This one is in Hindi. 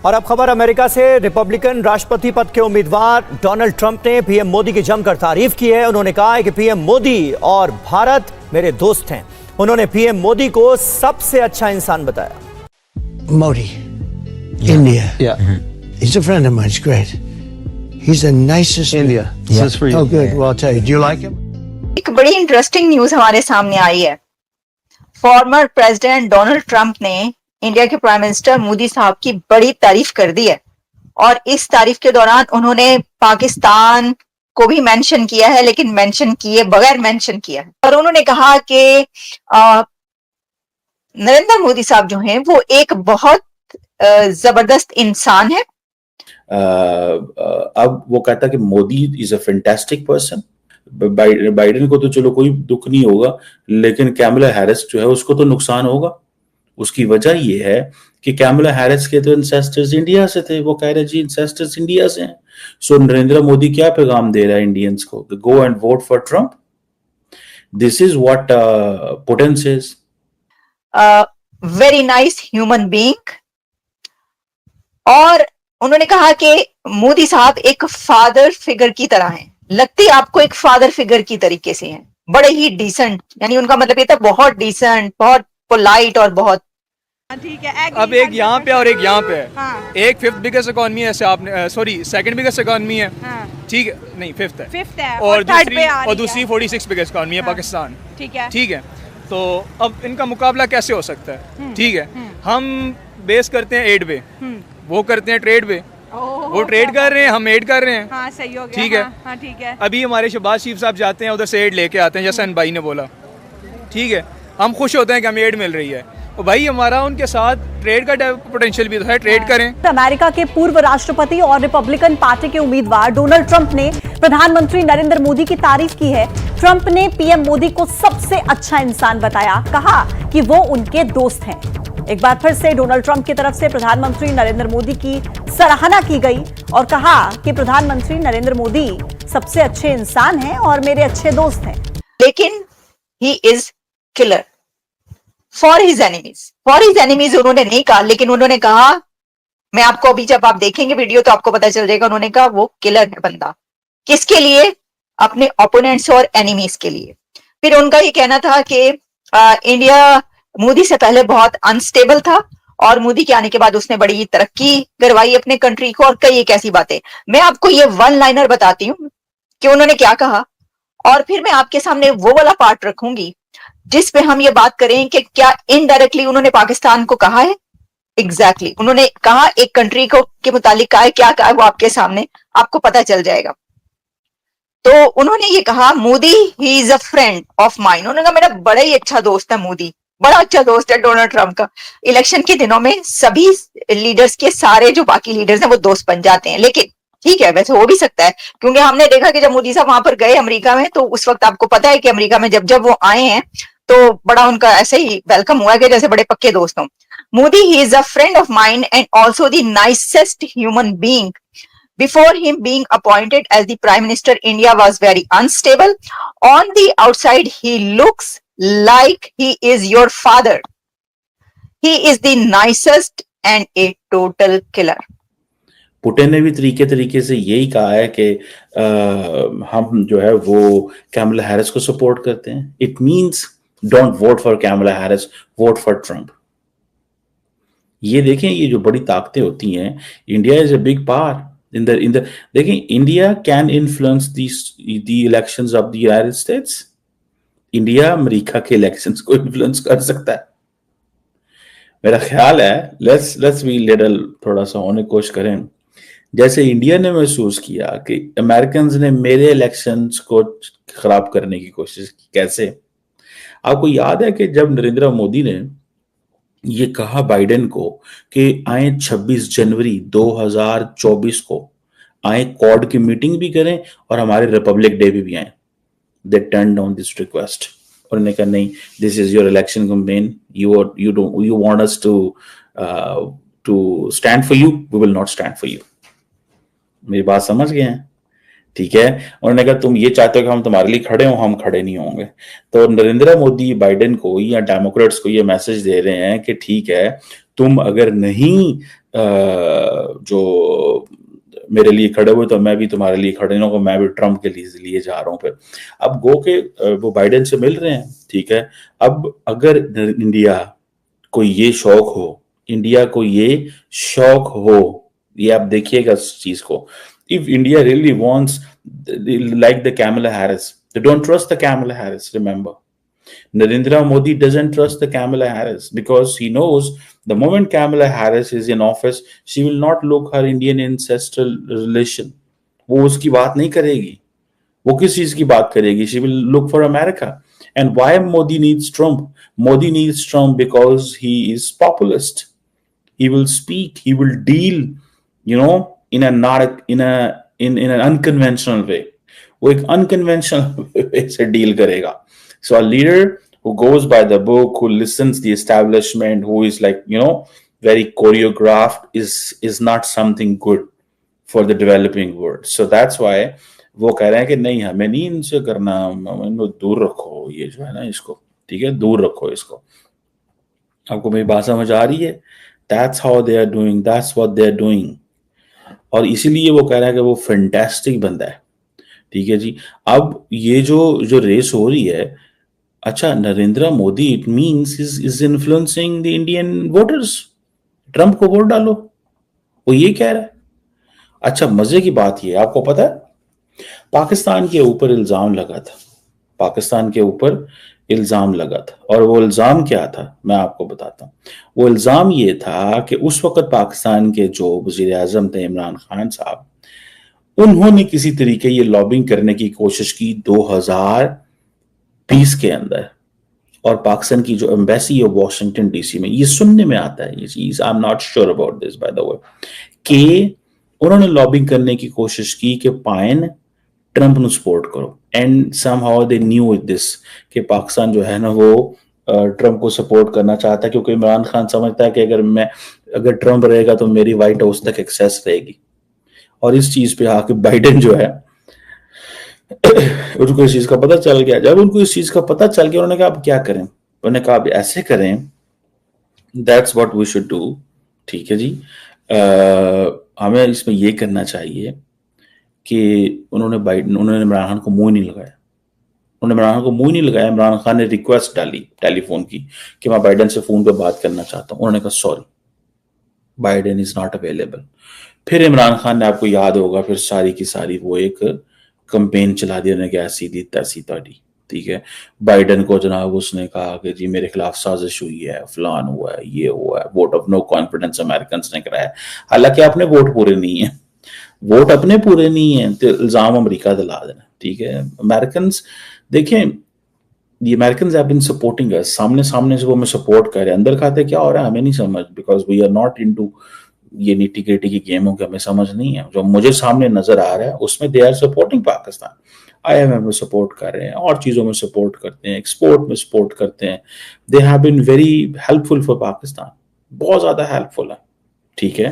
और अब खबर अमेरिका से। रिपब्लिकन राष्ट्रपति पद के उम्मीदवार डोनाल्ड ट्रंप ने पीएम मोदी की जमकर तारीफ की है। उन्होंने कहा है कि पीएम मोदी और भारत मेरे दोस्त हैं। उन्होंने पीएम मोदी को सबसे अच्छा इंसान बताया। Modi, India. Yeah. He's a friend of mine. He's great. He's the nicest. India. This is for you. Oh, good. Well, I'll tell you. Do you like him? एक बड़ी इंटरेस्टिंग न्यूज हमारे सामने आई है। फॉर्मर प्रेसिडेंट डोनाल्ड ट्रंप ने इंडिया के प्राइम मिनिस्टर मोदी साहब की बड़ी तारीफ कर दी है और इस तारीफ के दौरान उन्होंने पाकिस्तान को भी मेंशन किया है, लेकिन मेंशन किए बगैर मेंशन किया है। और उन्होंने कहा कि नरेंद्र मोदी साहब जो हैं वो एक बहुत जबरदस्त इंसान है। अब वो कहता कि Modi is a fantastic person. Biden को तो चलो कोई दुख नहीं होगा, लेकिन कैमला हैरिस जो है उसको तो नुकसान होगा। उसकी वजह ये है कि कैमला हैरिस के तो इंसेस्टर्स इंडिया से थे। वो कह रहे जी इंसेस्टर्स इंडिया से हैं। सो नरेंद्र मोदी क्या पैगाम दे रहा है इंडियंस को? Go and vote for Trump. This is what Putin says. Very nice human being. और उन्होंने कहा कि मोदी साहब एक फादर फिगर की तरह हैं। लगती आपको एक फादर फिगर की तरीके से हैं, बड़े ही डिसेंट। यानी उनका मतलब ये था बहुत डिसेंट, बहुत पोलाइट और बहुत ठीक है। अब एक यहाँ पे और एक यहाँ पे है। हाँ। एक फिफ्थ बिगेस्ट इकोनॉमी है, आपने सॉरी सेकंड बिगेस्ट इकोनॉमी है। हाँ। ठीक है, नहीं फिफ्थ है और दूसरी 46 बिगेस्ट इकोनॉमी है। हाँ। पाकिस्तान। ठीक है। तो अब इनका मुकाबला कैसे हो सकता है? ठीक है, हम बेस करते हैं एड पे, वो करते हैं ट्रेड पे। वो ट्रेड कर रहे हैं, हम एड कर रहे हैं। हाँ, सही हो गया। ठीक है। हाँ, ठीक है। अभी हमारे शहबाज शरीफ साहब जाते हैं उधर से एड लेके आते हैं, जैसा भाई ने बोला। ठीक है, हम खुश होते हैं कि हमें एड मिल रही है। तो भाई हमारा उनके साथ ट्रेड का पोटेंशियल भी तो है, ट्रेड करें। अमेरिका के पूर्व राष्ट्रपति और रिपब्लिकन पार्टी के उम्मीदवार डोनाल्ड ट्रंप ने प्रधानमंत्री नरेंद्र मोदी की तारीफ की है। ट्रंप ने पीएम मोदी को सबसे अच्छा इंसान बताया, कहा कि वो उनके दोस्त हैं। एक बार फिर से डोनाल्ड ट्रंप की तरफ से प्रधानमंत्री नरेंद्र मोदी की सराहना की गई और कहा कि प्रधानमंत्री नरेंद्र मोदी सबसे अच्छे इंसान हैं और मेरे अच्छे दोस्त हैं। लेकिन he is killer for his enemies. For his enemies उन्होंने नहीं कहा, लेकिन उन्होंने कहा, मैं आपको अभी जब आप देखेंगे वीडियो तो आपको पता चल जाएगा, उन्होंने कहा वो किलर है बंदा। किसके लिए? अपने ओपोनेंट्स और एनिमीज के लिए। फिर उनका ये कहना था कि इंडिया मोदी से पहले बहुत अनस्टेबल था और मोदी के आने के बाद उसने बड़ी तरक्की करवाई अपने कंट्री को, और कई एक ऐसी बातें। मैं आपको ये वन लाइनर बताती हूँ कि उन्होंने क्या कहा, और फिर मैं आपके सामने वो वाला पार्ट रखूंगी जिस पे हम ये बात करें कि क्या इनडायरेक्टली उन्होंने पाकिस्तान को कहा है। एग्जैक्टली उन्होंने कहा, एक कंट्री को के मुतालिक कहा है। क्या कहा है वो आपके सामने आपको पता चल जाएगा। तो उन्होंने ये कहा, Modi he is a friend of mine. उन्होंने कहा मेरा बड़ा ही अच्छा दोस्त है मोदी, बड़ा अच्छा दोस्त है डोनाल्ड ट्रंप का। इलेक्शन के दिनों में सभी लीडर्स के सारे जो बाकी लीडर्स हैं वो दोस्त बन जाते हैं, लेकिन ठीक है, वैसे हो भी सकता है, क्योंकि हमने देखा कि जब मोदी साहब वहां पर गए अमेरिका में, तो उस वक्त आपको पता है कि अमेरिका में जब जब वो आए हैं तो बड़ा उनका ऐसे ही वेलकम हुआ कि जैसे बड़े पक्के दोस्त हों। Modi he is a friend of mine and also the nicest human being. Before him being appointed as the Prime Minister, India was very unstable. On the outside, he looks like he is your father. He is the nicest and a total killer. Putin ने भी तरीके से यही कहा है कि हम जो है वो कैमला हैरिस को सपोर्ट करते हैं। It means don't vote for Kamala Harris, vote for Trump. ये देखें, ये जो बड़ी ताकतें होती हैं, India is a big power in the देखें, India can influence the elections of the United States। India America के इलेक्शंस को इन्फ्लुएंस कर सकता है। मेरा ख्याल है लेट्स बी लिटिल, थोड़ा सा होने की कोशिश करें। जैसे इंडिया ने महसूस किया कि अमेरिकन्स ने मेरे इलेक्शंस को खराब करने की कोशिश की। कैसे? आपको याद है कि जब नरेंद्र मोदी ने ये कहा बाइडेन को कि आए 26 जनवरी 2024 को आए, क्वाड की मीटिंग भी करें और हमारे रिपब्लिक डे भी आए, they turn down this request. और उन्होंने कहा नहीं, this is your election campaign, you want us to stand for you, we will not stand for you. मेरी बात समझ गए हैं? ठीक है। उन्होंने कहा तुम ये चाहते हो कि हम तुम्हारे लिए खड़े हों, हम खड़े नहीं होंगे। तो नरेंद्र मोदी बाइडेन को या डेमोक्रेट्स को ये मैसेज दे रहे हैं कि ठीक है, तुम अगर नहीं जो मेरे लिए खड़े हुए तो मैं भी तुम्हारे लिए खड़े नहीं होगा, मैं भी ट्रम्प के लिए जा रहा हूं। फिर अब गो के वो बाइडेन से मिल रहे हैं, ठीक है। अब अगर इंडिया को ये शौक हो, इंडिया को ये शौक हो, ये आप देखिएगा इस चीज को, if India really wants, like the Kamala Harris, they don't trust the Kamala Harris, remember. Narendra Modi doesn't trust the Kamala Harris because he knows the moment Kamala Harris is in office, she will not look her Indian ancestral relation. वो उसकी बात नहीं करेगी, वो किस चीज की बात करेगी? She will look for America. And why Modi needs Trump? Modi needs Trump because he is populist. He will speak, he will deal, you know, in an unconventional way. वो एक unconventional way से deal करेगा. So a leader who goes by the book, who listens the establishment, who is like, you know, very choreographed is not something good for the developing world. So that's why वो कह रहे हैं कि नहीं, हमें नहीं इनसे करना, इनको दूर रखो, ये जो है ना इसको, ठीक है, दूर रखो इसको। आपको मेरी बात समझ आ रही है? That's how they are doing, that's what they are doing. और इसीलिए वो कह रहा है कि वो फैंटास्टिक बंदा है, ठीक है जी। अब ये जो रेस हो रही है, अच्छा Narendra Modi, it means is influencing the Indian voters, Trump को वोट डालो, वो ये कह रहा है। अच्छा मजे की बात ये, आपको पता है पाकिस्तान के ऊपर इल्जाम लगा था, पाकिस्तान के ऊपर इल्जाम लगा था, और वो इल्जाम क्या था मैं आपको बताता हूँ। वो इल्जाम ये था कि उस वक्त पाकिस्तान के जो वजीर आजम थे इमरान खान साहब, उन्होंने किसी तरीके ये लॉबिंग करने की कोशिश की 2020 के अंदर, और पाकिस्तान की जो एम्बेसी है वॉशिंगटन डीसी में, ये सुनने में आता है ये चीज, I am not sure about this by the way, कि उन्होंने लॉबिंग करने की कोशिश की कि पाइन ट्रंप ਨੂੰ सपोर्ट करो, and somehow they knew this कि पाकिस्तान जो है ना वो ट्रंप को सपोर्ट करना चाहता है, क्योंकि इमरान खान समझता है कि अगर ट्रंप रहेगा तो मेरी व्हाइट हाउस तक एक्सेस रहेगी। और इस चीज पे आके बाइडेन जो है उनको इस चीज का पता चल गया। जब उनको इस चीज का पता चल गया, उन्होंने कहा अब क्या करें, उन्होंने कहा अब ऐसे करें, that's what we should do, ठीक है जी। हमें इसमें ये करना चाहिए कि उन्होंने इमरान खान को मुंह नहीं लगाया, इमरान खान ने रिक्वेस्ट डाली टेलीफोन की कि मैं बाइडेन से फोन पे बात करना चाहता हूं, उन्होंने कहा sorry Biden is not available. फिर इमरान खान ने, आपको याद होगा, फिर सारी की सारी वो एक कंपेन चला दी, उन्होंने कहा सीधी तैसी ताड़ी, ठीक है। बाइडेन को जनाब उसने कहा कि जी मेरे खिलाफ साजिश हुई है, फलान हुआ है, ये हुआ है, vote of no confidence American ने कराया। हालांकि आपने वोट पूरे नहीं है, वोट अपने पूरे नहीं है तो इल्जाम अमेरिका दिला देना, ठीक है। अमेरिकन देखें, the Americans have been supporting us, सामने से वो हमें सपोर्ट कर रहे हैं, अंदर खाते क्या हो रहा है हमें नहीं समझ, because we are not into ये नीटी ग्रिटी की गेमों के हमें समझ नहीं है। जो मुझे सामने नजर आ रहा है उसमें they are supporting Pakistan, IMF में सपोर्ट कर रहे हैं, और चीजों में सपोर्ट करते हैं, एक्सपोर्ट में सपोर्ट करते हैं। They have been very helpful for Pakistan, बहुत ज्यादा हेल्पफुल है, ठीक है।